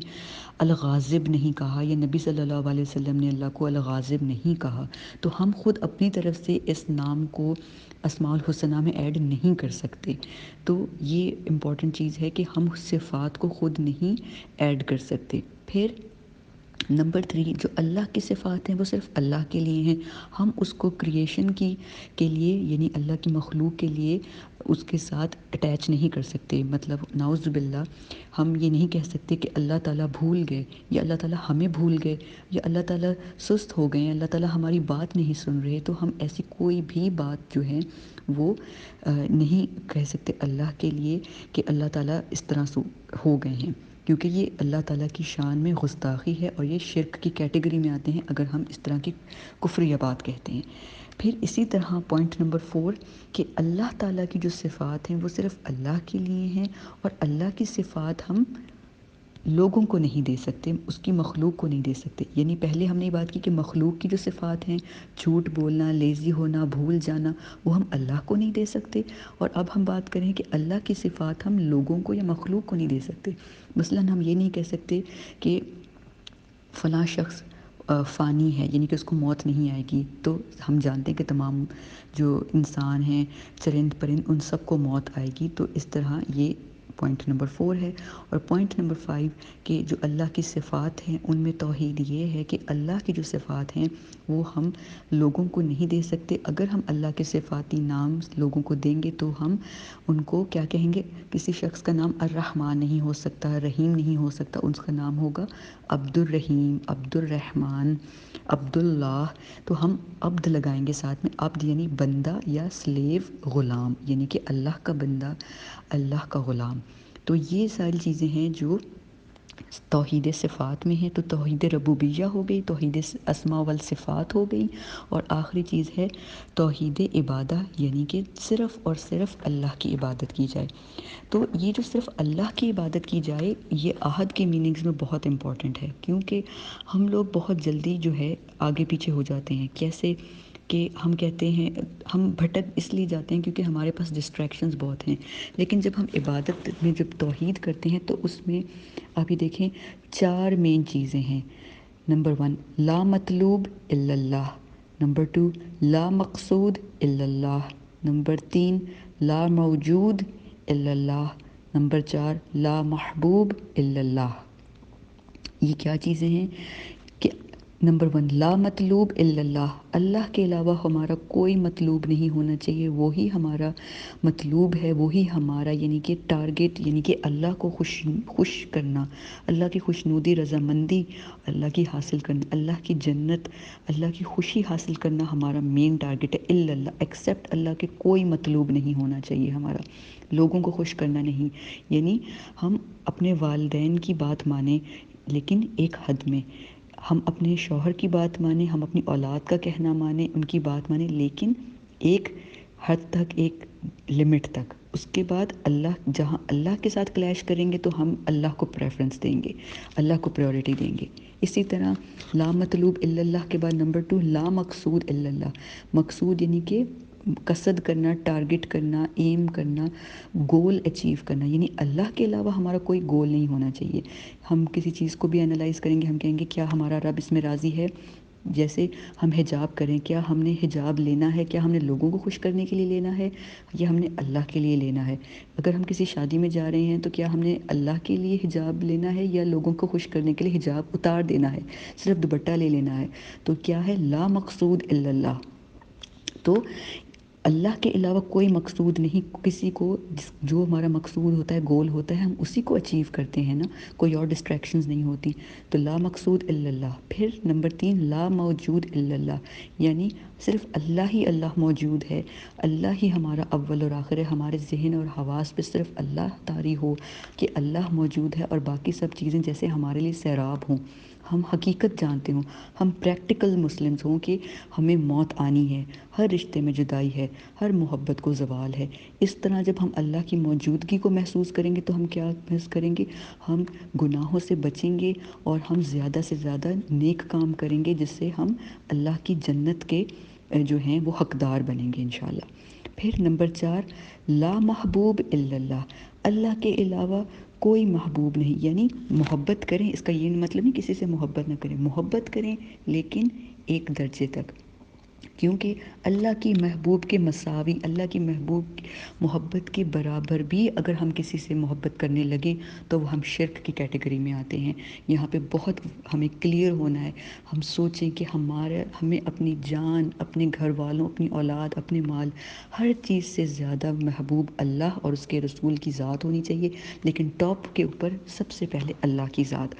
الغاضب نہیں کہا، یا نبی صلی اللہ علیہ وسلم نے اللہ کو الغاضب نہیں کہا۔ تو ہم خود اپنی طرف سے اس نام کو اسماء الحسنہ میں ایڈ نہیں کر سکتے۔ تو یہ امپورٹنٹ چیز ہے کہ ہم صفات کو خود نہیں ایڈ کر سکتے۔ پھر نمبر 3، جو اللہ کی صفات ہیں وہ صرف اللہ کے لیے ہیں، ہم اس کو کریشن کے لیے، یعنی اللہ کی مخلوق کے لیے اس کے ساتھ اٹیچ نہیں کر سکتے۔ مطلب نعوذ باللہ ہم یہ نہیں کہہ سکتے کہ اللہ تعالیٰ بھول گئے، یا اللہ تعالیٰ ہمیں بھول گئے، یا اللہ تعالیٰ سست ہو گئے ہیں، اللہ تعالیٰ ہماری بات نہیں سن رہے۔ تو ہم ایسی کوئی بھی بات جو ہے وہ نہیں کہہ سکتے اللہ کے لیے کہ اللہ تعالیٰ اس طرح سے ہو گئے ہیں، کیونکہ یہ اللہ تعالیٰ کی شان میں گستاخی ہے، اور یہ شرک کی کیٹیگری میں آتے ہیں اگر ہم اس طرح کی کفریہ بات کہتے ہیں۔ پھر اسی طرح پوائنٹ نمبر 4 کہ اللہ تعالیٰ کی جو صفات ہیں وہ صرف اللہ کے لیے ہیں، اور اللہ کی صفات ہم لوگوں کو نہیں دے سکتے، اس کی مخلوق کو نہیں دے سکتے۔ یعنی پہلے ہم نے بات کی کہ مخلوق کی جو صفات ہیں، جھوٹ بولنا، لیزی ہونا، بھول جانا، وہ ہم اللہ کو نہیں دے سکتے، اور اب ہم بات کریں کہ اللہ کی صفات ہم لوگوں کو یا مخلوق کو نہیں دے سکتے۔ مثلاً ہم یہ نہیں کہہ سکتے کہ فلاں شخص فانی ہے، یعنی کہ اس کو موت نہیں آئے گی، تو ہم جانتے ہیں کہ تمام جو انسان ہیں، چرند پرند، ان سب کو موت آئے گی۔ تو اس طرح یہ پوائنٹ نمبر 4 ہے۔ اور پوائنٹ نمبر 5 کہ جو اللہ کی صفات ہیں ان میں توحید یہ ہے کہ اللہ کی جو صفات ہیں وہ ہم لوگوں کو نہیں دے سکتے۔ اگر ہم اللہ کے صفاتی نام لوگوں کو دیں گے تو ہم ان کو کیا کہیں گے؟ کسی شخص کا نام الرحمن نہیں ہو سکتا، رحیم نہیں ہو سکتا، اس کا نام ہوگا عبد الرحیم، عبد الرحمن، عبد اللہ۔ تو ہم عبد لگائیں گے ساتھ میں، عبد یعنی بندہ یا سلیو، غلام یعنی کہ اللہ کا بندہ، اللہ کا غلام۔ تو یہ ساری چیزیں ہیں جو توحید صفات میں ہے تو توحید ربوبیہ ہو گئی، توحید اسماء والصفات ہو گئی، اور آخری چیز ہے توحید عبادہ، یعنی کہ صرف اور صرف اللہ کی عبادت کی جائے۔ تو یہ جو صرف اللہ کی عبادت کی جائے، یہ عہد کے میننگز میں بہت امپورٹنٹ ہے، کیونکہ ہم لوگ بہت جلدی جو ہے آگے پیچھے ہو جاتے ہیں۔ کیسے کہ ہم کہتے ہیں، ہم بھٹک اس لیے جاتے ہیں کیونکہ ہمارے پاس ڈسٹریکشنز بہت ہیں، لیکن جب ہم عبادت میں جب توحید کرتے ہیں تو اس میں آپ یہ دیکھیں 4 مین چیزیں ہیں۔ نمبر 1 لا مطلوب الا اللہ، نمبر 2 لا مقصود الا اللہ، نمبر 3 لا موجود الا اللہ، نمبر 4 لا محبوب الا اللہ۔ یہ کیا چیزیں ہیں کہ نمبر 1 لا مطلوب الا اللہ، اللہ کے علاوہ ہمارا کوئی مطلوب نہیں ہونا چاہیے، وہی ہمارا مطلوب ہے، وہی ہمارا یعنی کہ ٹارگٹ، یعنی کہ اللہ کو خوش کرنا، اللہ کی خوشنودی رضامندی اللہ کی حاصل کرنا، اللہ کی جنت، اللہ کی خوشی حاصل کرنا ہمارا مین ٹارگٹ ہے۔ الا اللہ، ایکسیپٹ اللہ کے کوئی مطلوب نہیں ہونا چاہیے ہمارا، لوگوں کو خوش کرنا نہیں، یعنی ہم اپنے والدین کی بات مانیں لیکن ایک حد میں، ہم اپنے شوہر کی بات مانیں، ہم اپنی اولاد کا کہنا مانیں، ان کی بات مانیں، لیکن ایک حد تک، ایک لمٹ تک۔ اس کے بعد اللہ، جہاں اللہ کے ساتھ کلیش کریں گے تو ہم اللہ کو پریفرنس دیں گے، اللہ کو پریورٹی دیں گے۔ اسی طرح لا مطلوب الا اللہ کے بعد نمبر 2 لا مقصود الا اللہ، مقصود یعنی کہ قصد کرنا، ٹارگٹ کرنا، ایم کرنا، گول اچیو کرنا، یعنی اللہ کے علاوہ ہمارا کوئی گول نہیں ہونا چاہیے۔ ہم کسی چیز کو بھی انالائز کریں گے، ہم کہیں گے کیا ہمارا رب اس میں راضی ہے؟ جیسے ہم حجاب کریں، کیا ہم نے حجاب لینا ہے، کیا ہم نے لوگوں کو خوش کرنے کے لیے لینا ہے یا ہم نے اللہ کے لیے لینا ہے؟ اگر ہم کسی شادی میں جا رہے ہیں تو کیا ہم نے اللہ کے لیے حجاب لینا ہے یا لوگوں کو خوش کرنے کے لیے حجاب اتار دینا ہے، صرف دوپٹہ لے لینا ہے؟ تو کیا ہے؟ لا مقصود الا اللہ۔ تو اللہ کے علاوہ کوئی مقصود نہیں، کسی کو جو ہمارا مقصود ہوتا ہے، گول ہوتا ہے، ہم اسی کو اچیو کرتے ہیں نا، کوئی اور ڈسٹریکشنز نہیں ہوتی۔ تو لا مقصود الا اللہ۔ پھر نمبر 3 لا موجود الا اللہ، یعنی صرف اللہ ہی اللہ موجود ہے، اللہ ہی ہمارا اول اور آخر ہے، ہمارے ذہن اور حواس پہ صرف اللہ طاری ہو کہ اللہ موجود ہے، اور باقی سب چیزیں جیسے ہمارے لیے سیراب ہوں، ہم حقیقت جانتے ہوں، ہم پریکٹیکل مسلمز ہوں کہ ہمیں موت آنی ہے، ہر رشتے میں جدائی ہے، ہر محبت کو زوال ہے۔ اس طرح جب ہم اللہ کی موجودگی کو محسوس کریں گے تو ہم کیا محسوس کریں گے؟ ہم گناہوں سے بچیں گے اور ہم زیادہ سے زیادہ نیک کام کریں گے، جس سے ہم اللہ کی جنت کے جو ہیں وہ حقدار بنیں گے انشاءاللہ۔ پھر نمبر 4 لا محبوب الا اللہ، اللہ کے علاوہ کوئی محبوب نہیں، یعنی محبت کریں، اس کا یہ مطلب نہیں کسی سے محبت نہ کریں، محبت کریں لیکن ایک درجے تک، کیونکہ اللہ کی محبوب کے مساوی، اللہ کی محبوب محبت کے برابر بھی اگر ہم کسی سے محبت کرنے لگیں تو وہ ہم شرک کی کیٹیگری میں آتے ہیں۔ یہاں پہ بہت ہمیں کلیئر ہونا ہے، ہم سوچیں کہ ہمیں اپنی جان، اپنے گھر والوں، اپنی اولاد، اپنے مال، ہر چیز سے زیادہ محبوب اللہ اور اس کے رسول کی ذات ہونی چاہیے، لیکن ٹاپ کے اوپر سب سے پہلے اللہ کی ذات۔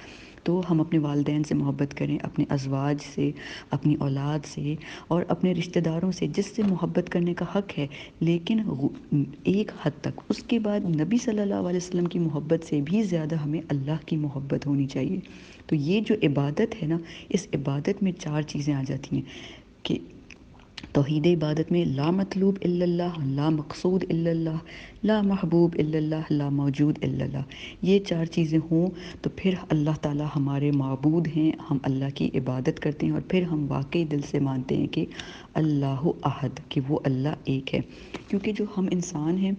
تو ہم اپنے والدین سے محبت کریں، اپنے ازواج سے، اپنی اولاد سے اور اپنے رشتہ داروں سے، جس سے محبت کرنے کا حق ہے، لیکن ایک حد تک۔ اس کے بعد نبی صلی اللہ علیہ وسلم کی محبت سے بھی زیادہ ہمیں اللہ کی محبت ہونی چاہیے۔ تو یہ جو عبادت ہے نا، اس عبادت میں 4 چیزیں آ جاتی ہیں کہ توحید عبادت میں لا مطلوب الا اللہ، لا مقصود الا اللہ، لا محبوب الا اللہ، لا موجود الا اللہ۔ یہ 4 چیزیں ہوں تو پھر اللہ تعالیٰ ہمارے معبود ہیں، ہم اللہ کی عبادت کرتے ہیں، اور پھر ہم واقعی دل سے مانتے ہیں کہ اللہ احد، کہ وہ اللہ ایک ہے۔ کیونکہ جو ہم انسان ہیں،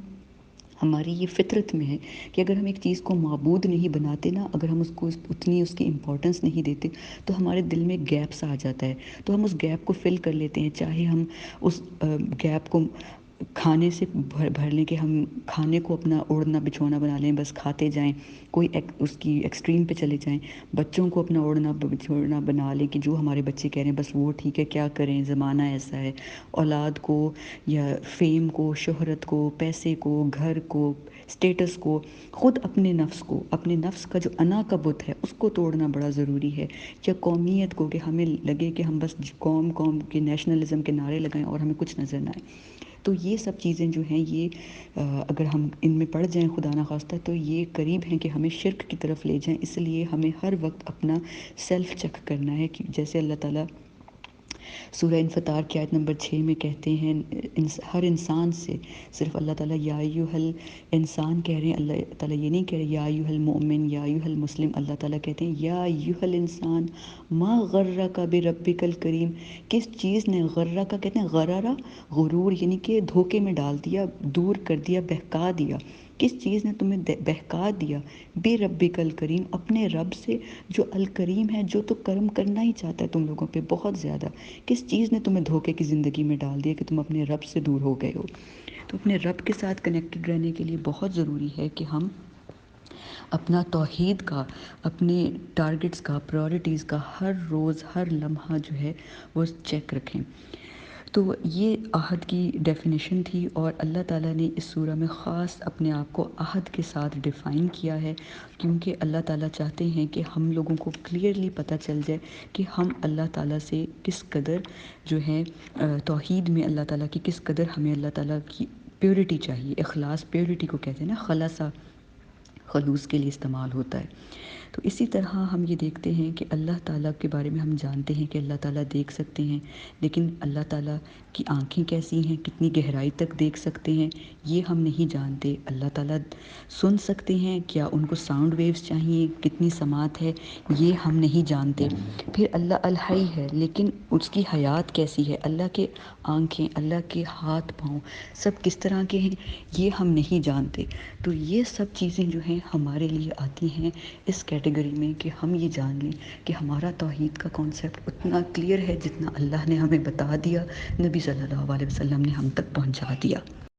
ہماری یہ فطرت میں ہے کہ اگر ہم ایک چیز کو معبود نہیں بناتے نا، اگر ہم اس کو اتنی اس کی امپورٹنس نہیں دیتے تو ہمارے دل میں گیپس آ جاتا ہے، تو ہم اس گیپ کو فل کر لیتے ہیں، چاہے ہم اس گیپ کو کھانے سے بھر لیں کہ ہم کھانے کو اپنا اوڑھنا بچھونا بنا لیں، بس کھاتے جائیں، کوئی اس کی ایکسٹریم پہ چلے جائیں، بچوں کو اپنا اوڑھنا بچھونا بنا لیں کہ جو ہمارے بچے کہہ رہے ہیں بس وہ ٹھیک ہے، کیا کریں، زمانہ ایسا ہے۔ اولاد کو یا فیم کو، شہرت کو، پیسے کو، گھر کو، سٹیٹس کو، خود اپنے نفس کا جو انا کا بت ہے اس کو توڑنا بڑا ضروری ہے، یا قومیت کو، کہ ہمیں لگے کہ ہم بس قوم کے نیشنلزم کے نعرے لگائیں اور ہمیں کچھ نظر نہ آئے۔ تو یہ سب چیزیں جو ہیں یہ اگر ہم ان میں پڑ جائیں خدا نخواستہ تو یہ قریب ہیں کہ ہمیں شرک کی طرف لے جائیں. اس لیے ہمیں ہر وقت اپنا سیلف چیک کرنا ہے کہ جیسے اللہ تعالیٰ سورہ انفطار کی آیت نمبر 6 میں کہتے ہیں ہر انسان سے صرف اللہ تعالیٰ یا ایھا الانسان کہہ رہے ہیں. اللہ تعالیٰ یہ نہیں کہہ رہے یا ایھا المؤمن یا ایھا المسلم. اللہ تعالیٰ کہتے ہیں یا ایھا الانسان ما غرک بربک الکریم. کس چیز نے غرک کہتے ہیں غررہ غرور یعنی کہ دھوکے میں ڈال دیا, دور کر دیا, بہکا دیا. کس چیز نے تمہیں بہکا دیا؟ بے ربک الکریم, اپنے رب سے جو الکریم ہے, جو تو کرم کرنا ہی چاہتا ہے تم لوگوں پہ بہت زیادہ. کس چیز نے تمہیں دھوکے کی زندگی میں ڈال دیا کہ تم اپنے رب سے دور ہو گئے ہو؟ تو اپنے رب کے ساتھ کنیکٹڈ رہنے کے لیے بہت ضروری ہے کہ ہم اپنا توحید کا, اپنے ٹارگٹس کا, پرائورٹیز کا ہر روز ہر لمحہ جو ہے وہ چیک رکھیں. تو یہ عہد کی ڈیفینیشن تھی, اور اللہ تعالیٰ نے اس سورہ میں خاص اپنے آپ کو عہد کے ساتھ ڈیفائن کیا ہے, کیونکہ اللہ تعالیٰ چاہتے ہیں کہ ہم لوگوں کو کلیئرلی پتہ چل جائے کہ ہم اللہ تعالیٰ سے کس قدر جو ہے توحید میں اللہ تعالیٰ کی کس قدر ہمیں اللہ تعالیٰ کی پیورٹی چاہیے. اخلاص پیورٹی کو کہتے ہیں نا, خلصہ خلوص کے لیے استعمال ہوتا ہے. تو اسی طرح ہم یہ دیکھتے ہیں کہ اللہ تعالیٰ کے بارے میں ہم جانتے ہیں کہ اللہ تعالیٰ دیکھ سکتے ہیں, لیکن اللہ تعالیٰ کی آنکھیں کیسی ہیں, کتنی گہرائی تک دیکھ سکتے ہیں, یہ ہم نہیں جانتے. اللہ تعالیٰ سن سکتے ہیں, کیا ان کو ساؤنڈ ویوز چاہیے, کتنی سماعت ہے, یہ ہم نہیں جانتے. پھر اللہ الحی ہے, لیکن اس کی حیات کیسی ہے, اللہ کے آنکھیں, اللہ کے ہاتھ پاؤں سب کس طرح کے ہیں, یہ ہم نہیں جانتے. تو یہ سب چیزیں جو ہیں ہمارے لیے آتی ہیں اس کیٹیگری میں کہ ہم یہ جان لیں کہ ہمارا توحید کا کانسیپٹ اتنا کلیئر ہے جتنا اللہ نے ہمیں بتا دیا, نبی صلی اللہ علیہ وسلم نے ہم تک پہنچا دیا.